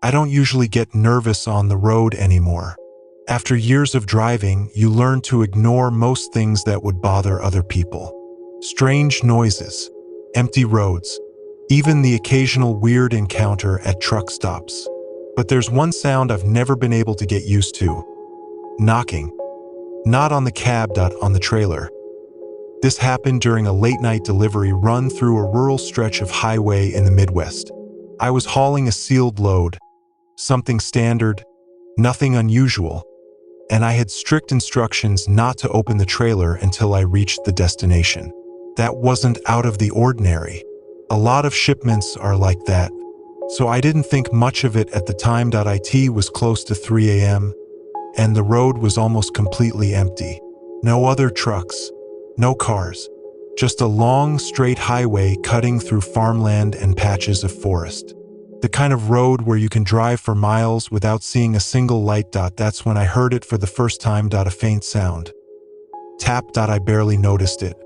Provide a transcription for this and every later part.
I don't usually get nervous on the road anymore. After years of driving, you learn to ignore most things that would bother other people. Strange noises, empty roads, even the occasional weird encounter at truck stops. But there's one sound I've never been able to get used to. Knocking. Not on the cab, on the trailer. This happened during a late-night delivery run through a rural stretch of highway in the Midwest. I was hauling a sealed load, something standard, nothing unusual, and I had strict instructions not to open the trailer until I reached the destination. That wasn't out of the ordinary. A lot of shipments are like that, so I didn't think much of it at the time. It was close to 3 a.m., and the road was almost completely empty. No other trucks, no cars, just a long, straight highway cutting through farmland and patches of forest. The kind of road where you can drive for miles without seeing a single light. That's when I heard it for the first time. A faint sound. Tap. I barely noticed it.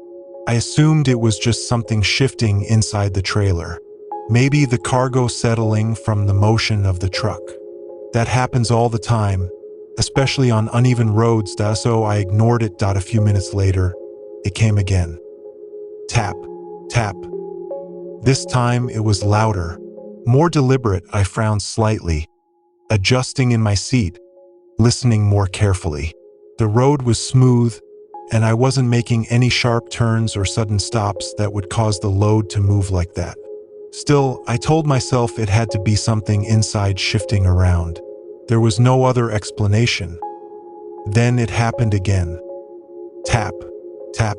I assumed it was just something shifting inside the trailer. Maybe the cargo settling from the motion of the truck. That happens all the time, especially on uneven roads. So I ignored it. A few minutes later, it came again. Tap, tap. This time it was louder. More deliberate. I frowned slightly, adjusting in my seat, listening more carefully. The road was smooth, and I wasn't making any sharp turns or sudden stops that would cause the load to move like that. Still, I told myself it had to be something inside shifting around. There was no other explanation. Then it happened again. Tap, tap,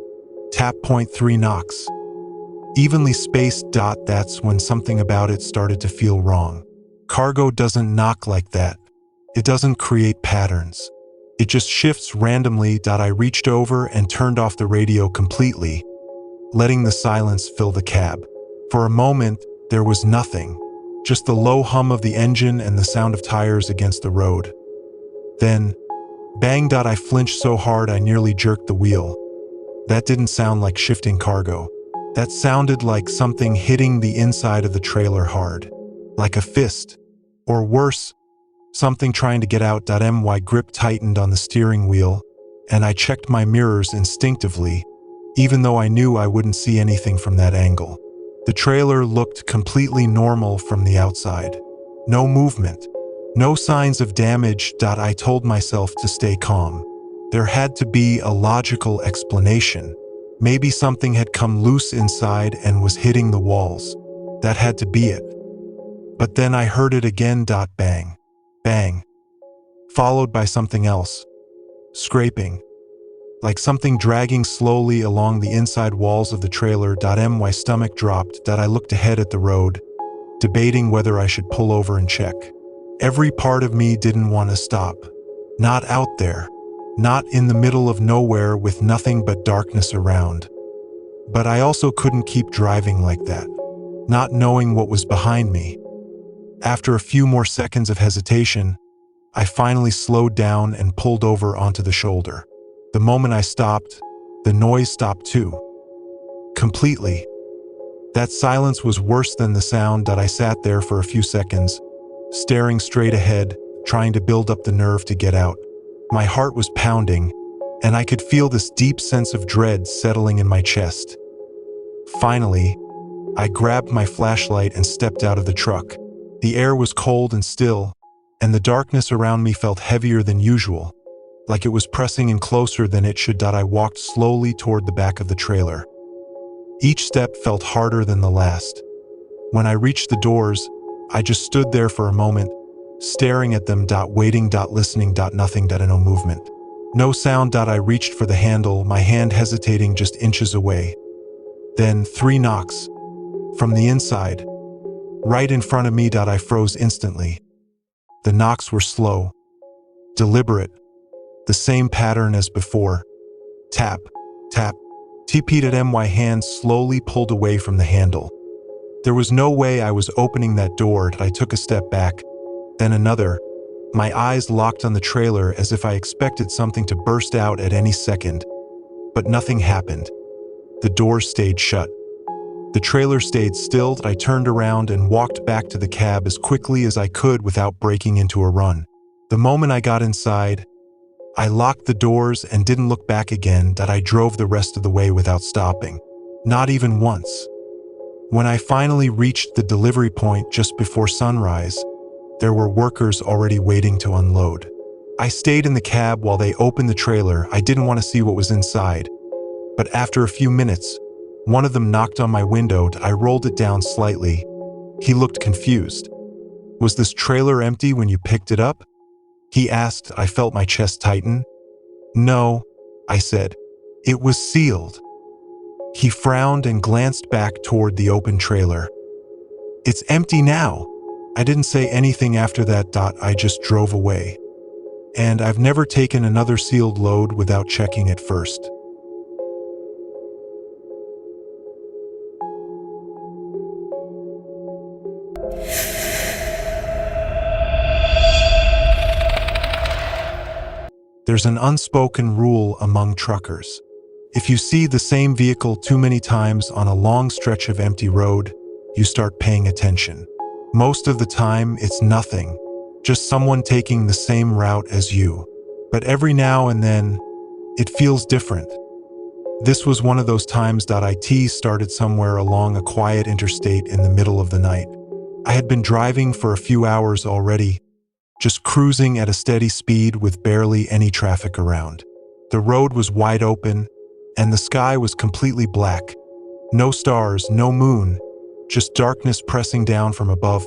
tap. 3 knocks. Evenly spaced. That's when something about it started to feel wrong. Cargo doesn't knock like that. It doesn't create patterns. It just shifts randomly. I reached over and turned off the radio completely, letting the silence fill the cab. For a moment, there was nothing, just the low hum of the engine and the sound of tires against the road. Then, bang. I flinched so hard I nearly jerked the wheel. That didn't sound like shifting cargo. That sounded like something hitting the inside of the trailer hard, like a fist, or worse, something trying to get out. My grip tightened on the steering wheel, and I checked my mirrors instinctively, even though I knew I wouldn't see anything from that angle. The trailer looked completely normal from the outside. No movement, no signs of damage. I told myself to stay calm. There had to be a logical explanation. Maybe something had come loose inside and was hitting the walls. That had to be it. But then I heard it again. Bang, bang, followed by something else. Scraping, like something dragging slowly along the inside walls of the trailer. My stomach dropped. I looked ahead at the road, debating whether I should pull over and check. Every part of me didn't want to stop. Not out there. Not in the middle of nowhere with nothing but darkness around. But I also couldn't keep driving like that, not knowing what was behind me. After a few more seconds of hesitation, I finally slowed down and pulled over onto the shoulder. The moment I stopped, the noise stopped too. Completely. That silence was worse than the sound. I sat there for a few seconds, staring straight ahead, trying to build up the nerve to get out. My heart was pounding, and I could feel this deep sense of dread settling in my chest. Finally, I grabbed my flashlight and stepped out of the truck. The air was cold and still, and the darkness around me felt heavier than usual, like it was pressing in closer than it should. I walked slowly toward the back of the trailer. Each step felt harder than the last. When I reached the doors, I just stood there for a moment, staring at them. Waiting, listening, nothing. No movement. No sound. I reached for the handle, my hand hesitating just inches away. Then 3 knocks. From the inside. Right in front of me. I froze instantly. The knocks were slow. Deliberate. The same pattern as before. Tap, tap. My hand slowly pulled away from the handle. There was no way I was opening that door. I took a step back. Then another. My eyes locked on the trailer as if I expected something to burst out at any second. But nothing happened. The door stayed shut. The trailer stayed still. I turned around and walked back to the cab as quickly as I could without breaking into a run. The moment I got inside, I locked the doors and didn't look back again. I drove the rest of the way without stopping. Not even once. When I finally reached the delivery point just before sunrise, there were workers already waiting to unload. I stayed in the cab while they opened the trailer. I didn't want to see what was inside. But after a few minutes, one of them knocked on my window. I rolled it down slightly. He looked confused. "Was this trailer empty when you picked it up?" he asked. I felt my chest tighten. "No," I said. "It was sealed." He frowned and glanced back toward the open trailer. "It's empty now." I didn't say anything after that. I just drove away. And I've never taken another sealed load without checking it first. There's an unspoken rule among truckers. If you see the same vehicle too many times on a long stretch of empty road, you start paying attention. Most of the time, it's nothing, just someone taking the same route as you. But every now and then, it feels different. This was one of those times. It started somewhere along a quiet interstate in the middle of the night. I had been driving for a few hours already, just cruising at a steady speed with barely any traffic around. The road was wide open, and the sky was completely black. No stars, no moon, just darkness pressing down from above.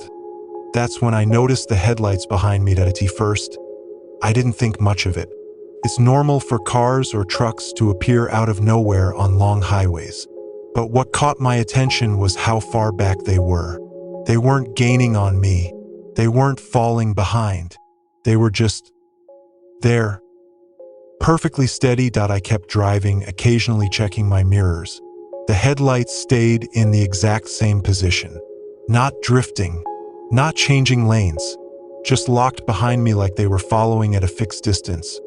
That's when I noticed the headlights behind me. At first, I didn't think much of it. It's normal for cars or trucks to appear out of nowhere on long highways. But what caught my attention was how far back they were. They weren't gaining on me. They weren't falling behind. They were just there, perfectly steady. I kept driving, occasionally checking my mirrors. The headlights stayed in the exact same position, not drifting, not changing lanes, just locked behind me like they were following at a fixed distance.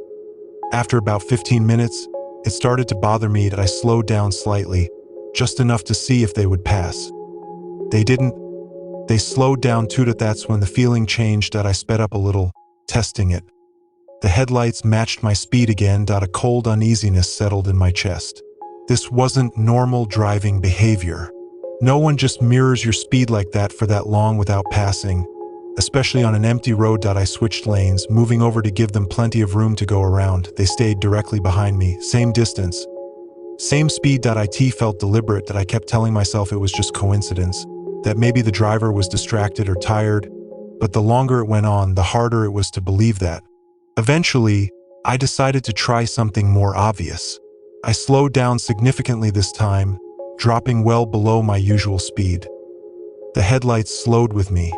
After about 15 minutes, it started to bother me. I slowed down slightly, just enough to see if they would pass. They didn't. They slowed down too. That's when the feeling changed. I sped up a little, testing it. The headlights matched my speed again. A cold uneasiness settled in my chest. This wasn't normal driving behavior. No one just mirrors your speed like that for that long without passing, especially on an empty road. I switched lanes, moving over to give them plenty of room to go around. They stayed directly behind me, same distance, same speed. It felt deliberate. I kept telling myself it was just coincidence, that maybe the driver was distracted or tired, but the longer it went on, the harder it was to believe that. Eventually, I decided to try something more obvious. I slowed down significantly this time, dropping well below my usual speed. The headlights slowed with me,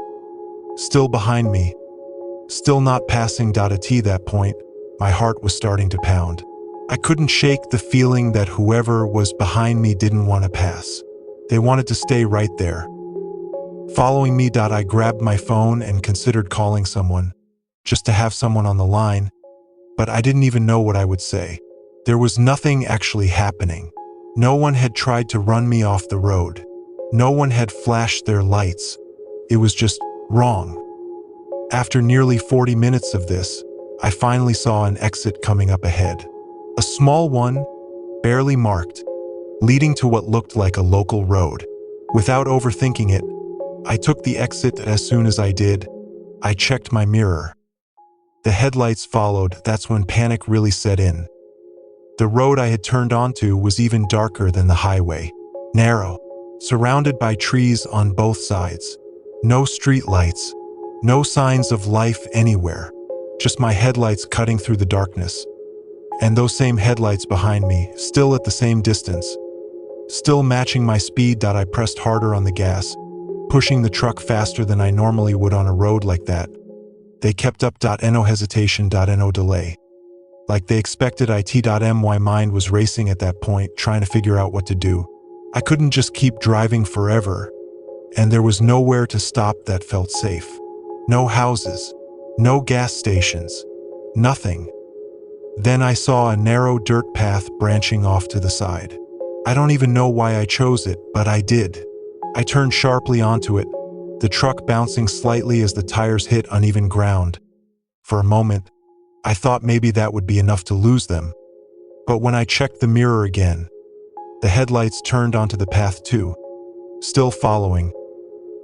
still behind me, still not passing. At that point, my heart was starting to pound. I couldn't shake the feeling that whoever was behind me didn't want to pass. They wanted to stay right there, following me. I grabbed my phone and considered calling someone, just to have someone on the line, but I didn't even know what I would say. There was nothing actually happening. No one had tried to run me off the road. No one had flashed their lights. It was just wrong. After nearly 40 minutes of this, I finally saw an exit coming up ahead. A small one, barely marked, leading to what looked like a local road. Without overthinking it, I took the exit. As soon as I did, I checked my mirror. The headlights followed. That's when panic really set in. The road I had turned onto was even darker than the highway. Narrow, surrounded by trees on both sides. No street lights, no signs of life anywhere. Just my headlights cutting through the darkness. And those same headlights behind me, still at the same distance. Still matching my speed. I pressed harder on the gas, pushing the truck faster than I normally would on a road like that. They kept up. No hesitation. No delay. Like they expected it. My mind was racing at that point, trying to figure out what to do. I couldn't just keep driving forever, and there was nowhere to stop that felt safe. No houses, no gas stations, nothing. Then I saw a narrow dirt path branching off to the side. I don't even know why I chose it, but I did. I turned sharply onto it, the truck bouncing slightly as the tires hit uneven ground. For a moment, I thought maybe that would be enough to lose them. But when I checked the mirror again, the headlights turned onto the path too. Still following,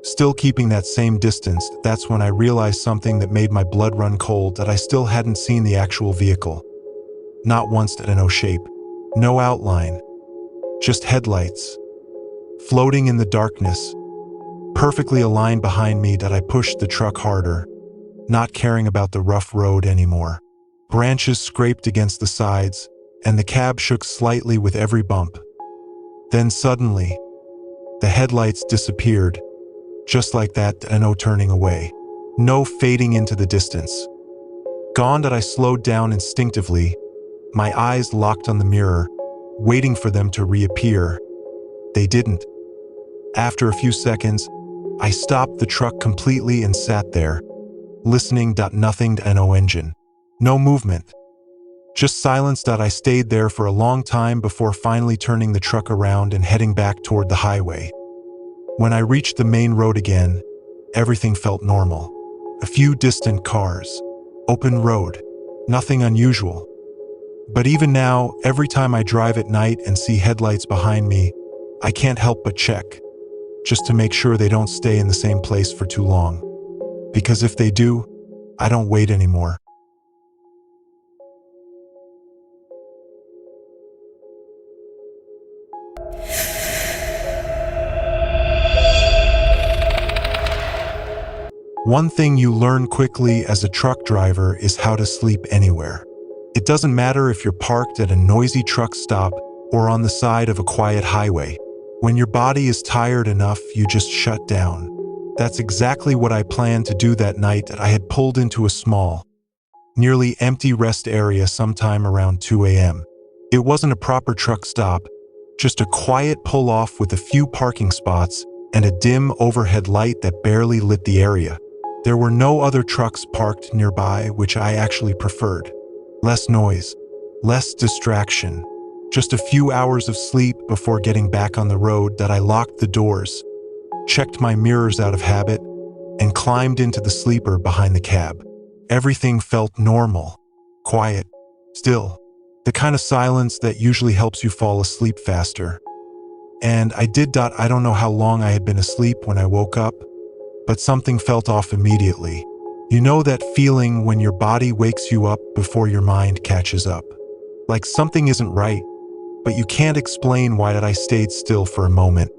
still keeping that same distance. That's when I realized something that made my blood run cold, that I still hadn't seen the actual vehicle. Not once did I know shape, no outline, just headlights, floating in the darkness, perfectly aligned behind me. That I pushed the truck harder, not caring about the rough road anymore. Branches scraped against the sides, and the cab shook slightly with every bump. Then suddenly, the headlights disappeared, just like that. No turning away, no fading into the distance. Gone. That I slowed down instinctively, my eyes locked on the mirror, waiting for them to reappear. They didn't. After a few seconds, I stopped the truck completely and sat there, listening. Nothing. No engine, no movement, just silence. I stayed there for a long time before finally turning the truck around and heading back toward the highway. When I reached the main road again, everything felt normal. A few distant cars, open road, nothing unusual. But even now, every time I drive at night and see headlights behind me, I can't help but check, just to make sure they don't stay in the same place for too long. Because if they do, I don't wait anymore. One thing you learn quickly as a truck driver is how to sleep anywhere. It doesn't matter if you're parked at a noisy truck stop or on the side of a quiet highway. When your body is tired enough, you just shut down. That's exactly what I planned to do that night. I had pulled into a small, nearly empty rest area sometime around 2 a.m. It wasn't a proper truck stop, just a quiet pull-off with a few parking spots and a dim overhead light that barely lit the area. There were no other trucks parked nearby, which I actually preferred. Less noise, less distraction, just a few hours of sleep before getting back on the road. I locked the doors, checked my mirrors out of habit, and climbed into the sleeper behind the cab. Everything felt normal, quiet, still, the kind of silence that usually helps you fall asleep faster. And I don't know how long I had been asleep when I woke up, but something felt off immediately. You know that feeling when your body wakes you up before your mind catches up? Like something isn't right, but you can't explain why. I stayed still for a moment,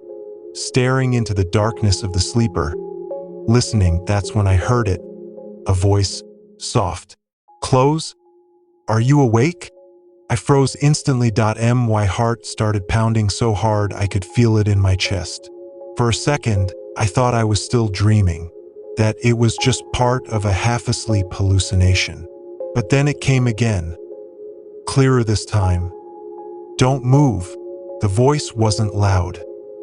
staring into the darkness of the sleeper, listening. That's when I heard it, a voice, soft. "Close? Are you awake?" I froze instantly. My heart started pounding so hard I could feel it in my chest. For a second, I thought I was still dreaming, that it was just part of a half-asleep hallucination. But then it came again, clearer this time. "Don't move." The voice wasn't loud.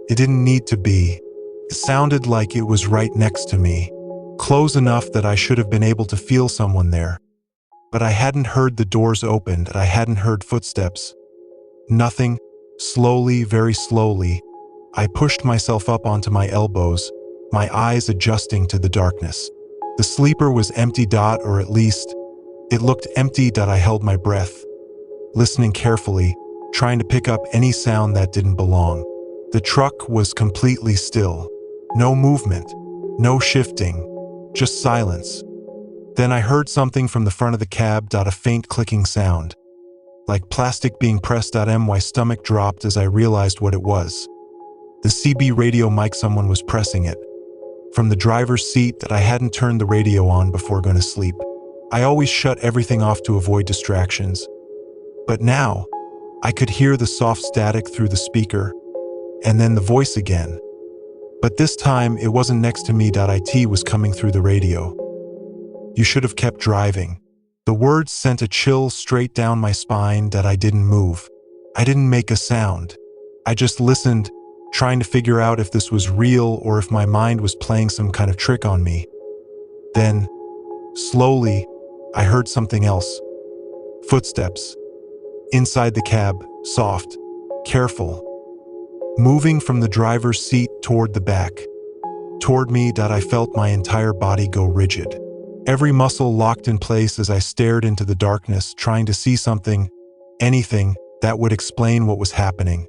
It didn't need to be. It sounded like it was right next to me, close enough that I should have been able to feel someone there. But I hadn't heard the doors opened, I hadn't heard footsteps. Nothing. Slowly, very slowly, I pushed myself up onto my elbows, my eyes adjusting to the darkness. The sleeper was empty. Or at least, it looked empty. I held my breath, listening carefully, trying to pick up any sound that didn't belong. The truck was completely still. No movement, no shifting, just silence. Then I heard something from the front of the cab. A faint clicking sound, like plastic being pressed. My stomach dropped as I realized what it was. The CB radio mic. Someone was pressing it. From the driver's seat. I hadn't turned the radio on before going to sleep. I always shut everything off to avoid distractions. But now, I could hear the soft static through the speaker, and then the voice again. But this time, it wasn't next to me. It was coming through the radio. "You should have kept driving." The words sent a chill straight down my spine. I didn't move. I didn't make a sound. I just listened, trying to figure out if this was real or if my mind was playing some kind of trick on me. Then, slowly, I heard something else. Footsteps. Inside the cab, soft, careful. moving from the driver's seat toward the back. Toward me, that I felt my entire body go rigid. Every muscle locked in place as I stared into the darkness, trying to see something, anything, that would explain what was happening.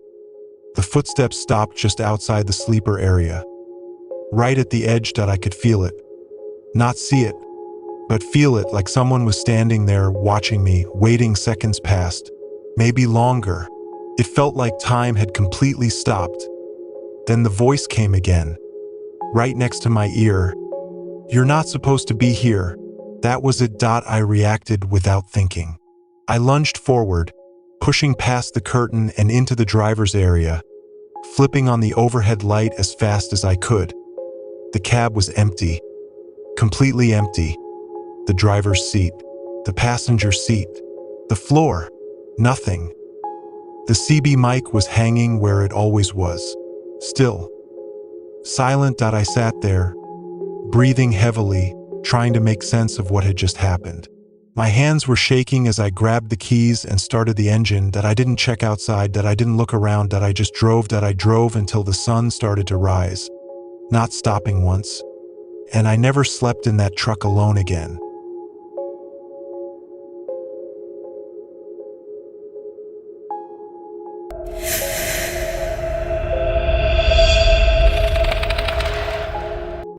The footsteps stopped just outside the sleeper area. Right at the edge, that I could feel it. Not see it, but feel it, like someone was standing there watching me, waiting. Seconds passed, maybe longer. It felt like time had completely stopped. Then the voice came again, right next to my ear. "You're not supposed to be here." That was it. I reacted without thinking. I lunged forward, pushing past the curtain and into the driver's area, flipping on the overhead light as fast as I could. The cab was empty, completely empty. The driver's seat, the passenger seat, the floor, nothing. The CB mic was hanging where it always was, still. Silent. I sat there, breathing heavily, trying to make sense of what had just happened. My hands were shaking as I grabbed the keys and started the engine. I didn't check outside, I didn't look around, I just drove. I drove until the sun started to rise, not stopping once. And I never slept in that truck alone again.